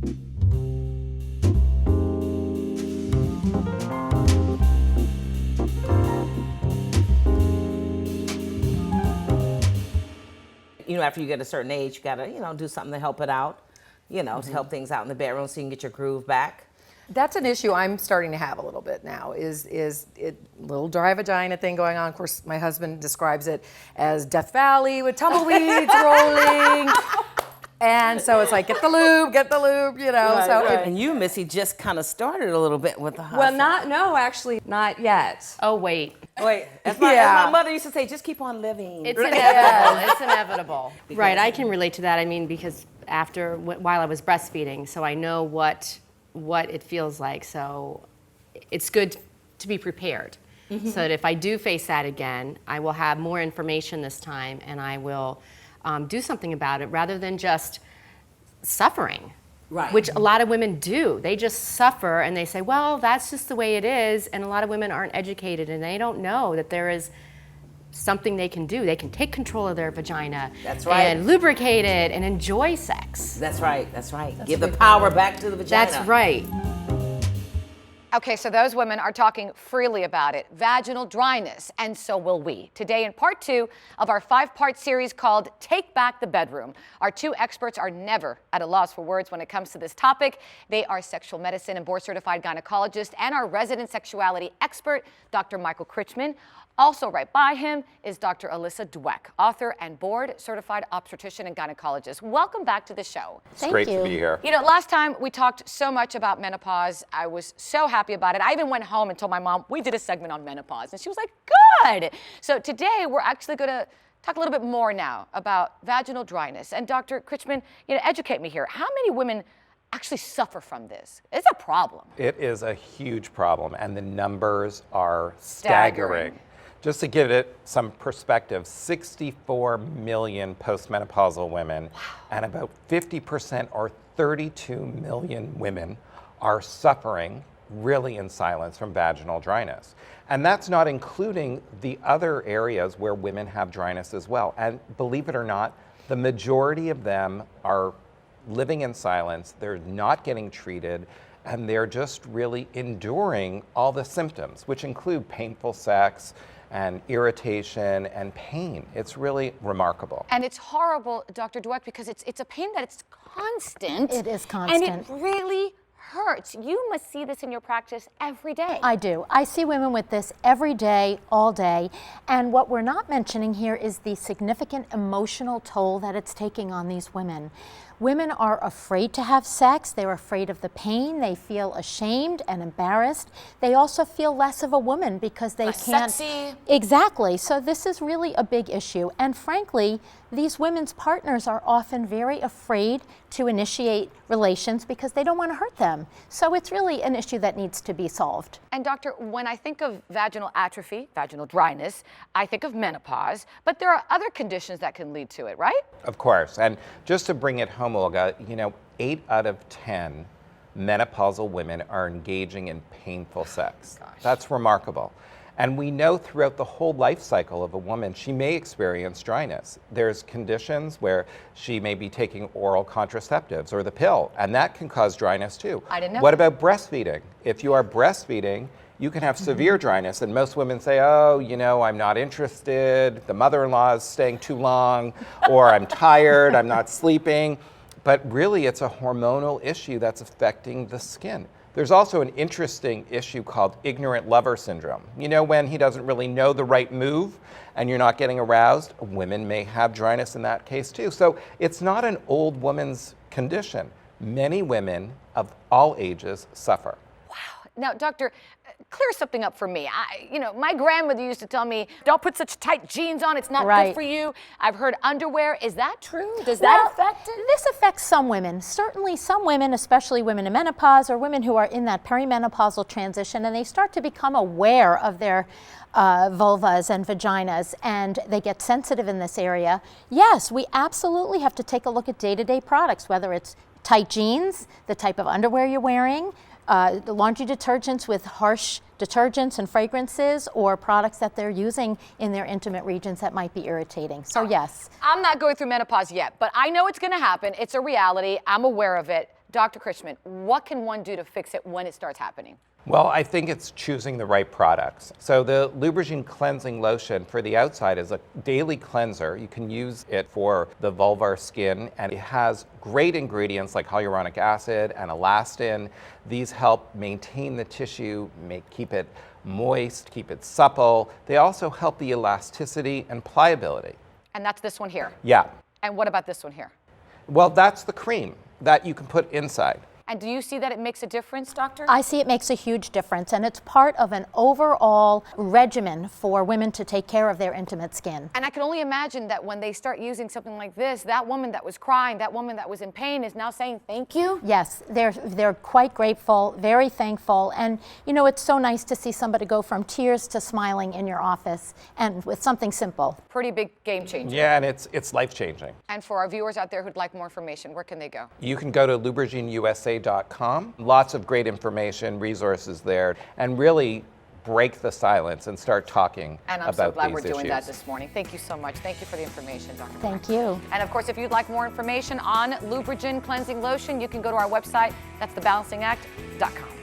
You know, after you get a certain age, you gotta, do something to help it out, to help things out in the bedroom so you can get your groove back. That's an issue I'm starting to have a little bit now, is it little dry vagina thing going on. Of course, my husband describes it as Death Valley with tumbleweeds rolling. And so it's like, get the lube, Right. And you, Missy, just kind of started a little bit with the hustle. Well, actually, not yet. Oh, wait. As my mother used to say, just keep on living. It's inevitable. It's inevitable. Right, I can relate to that. I mean, because while I was breastfeeding, so I know what it feels like. So it's good to be prepared. So that if I do face that again, I will have more information this time, and I will do something about it rather than just suffering. Right. Which a lot of women do. They just suffer and they say, well, that's just the way it is. And a lot of women aren't educated and they don't know that there is something they can do. They can take control of their vagina. That's right. And lubricate it and enjoy sex. That's right. Give the power back to the vagina. That's right. Okay, so those women are talking freely about it, vaginal dryness, and so will we. Today in part 2 of our 5-part series called Take Back the Bedroom. Our 2 experts are never at a loss for words when it comes to this topic. They are sexual medicine and board-certified gynecologist and our resident sexuality expert, Dr. Micheal Krychman. Also right by him is Dr. Alyssa Dweck, author and board-certified obstetrician and gynecologist. Welcome back to the show. It's great to be here. You know, last time we talked so much about menopause. I was so happy about it. I even went home and told my mom, we did a segment on menopause. And she was like, good. So today we're actually going to talk a little bit more now about vaginal dryness. And Dr. Krychman, educate me here. How many women actually suffer from this? It's a problem. It is a huge problem, and the numbers are staggering. Just to give it some perspective, 64 million postmenopausal women, and about 50% or 32 million women are suffering really in silence from vaginal dryness. And that's not including the other areas where women have dryness as well. And believe it or not, the majority of them are living in silence, they're not getting treated, and they're just really enduring all the symptoms, which include painful sex, and irritation and pain. It's really remarkable. And it's horrible, Dr. Dweck, because it's a pain that it's constant. It is constant. And it really hurts. You must see this in your practice every day. I do. I see women with this every day, all day. And what we're not mentioning here is the significant emotional toll that it's taking on these women. Women are afraid to have sex. They're afraid of the pain. They feel ashamed and embarrassed. They also feel less of a woman because they can't. Sexy. Exactly. So this is really a big issue. And frankly, these women's partners are often very afraid to initiate relations because they don't want to hurt them. So it's really an issue that needs to be solved. And doctor, when I think of vaginal atrophy, vaginal dryness, I think of menopause, but there are other conditions that can lead to it, right? Of course. And just to bring it home, Olga, 8 out of 10 menopausal women are engaging in painful sex. Gosh. That's remarkable. And we know throughout the whole life cycle of a woman, she may experience dryness. There's conditions where she may be taking oral contraceptives or the pill, and that can cause dryness too. I didn't know. What about breastfeeding? If you are breastfeeding, you can have severe dryness, and most women say, oh, I'm not interested, the mother-in-law is staying too long, or I'm tired, I'm not sleeping. But really, it's a hormonal issue that's affecting the skin. There's also an interesting issue called ignorant lover syndrome. When he doesn't really know the right move and you're not getting aroused, women may have dryness in that case too. So it's not an old woman's condition. Many women of all ages suffer. Wow. Now, doctor, clear something up for me. My grandmother used to tell me, don't put such tight jeans on, it's not good for you. I've heard underwear. Is that true? Does that affect it? This affects some women. Certainly some women, especially women in menopause or women who are in that perimenopausal transition, and they start to become aware of their vulvas and vaginas, and they get sensitive in this area. Yes, we absolutely have to take a look at day-to-day products, whether it's tight jeans, the type of underwear you're wearing, the laundry detergents with harsh detergents and fragrances, or products that they're using in their intimate regions that might be irritating. So yes. I'm not going through menopause yet, but I know it's going to happen. It's a reality. I'm aware of it. Dr. Krychman, what can one do to fix it when it starts happening? Well, I think it's choosing the right products. So the Lubrigyn cleansing lotion for the outside is a daily cleanser. You can use it for the vulvar skin, and it has great ingredients like hyaluronic acid and elastin. These help maintain the tissue, keep it moist, keep it supple. They also help the elasticity and pliability. And that's this one here. Yeah. And what about this one here? Well, that's the cream that you can put inside. And do you see that it makes a difference, doctor? I see it makes a huge difference, and it's part of an overall regimen for women to take care of their intimate skin. And I can only imagine that when they start using something like this, that woman that was crying, that woman that was in pain is now saying thank you. Yes, they're quite grateful, very thankful, and you know, it's so nice to see somebody go from tears to smiling in your office, and with something simple. Pretty big game changer. Yeah, and it's life-changing. And for our viewers out there who'd like more information, where can they go? You can go to lubrigynusa.com. Lots of great information, resources there, and really break the silence and start talking about these issues. And I'm so glad we're doing that this morning. Thank you so much. Thank you for the information, Dr. Thank you. And of course, if you'd like more information on Lubrigyn cleansing lotion, you can go to our website. That's thebalancingAct.com.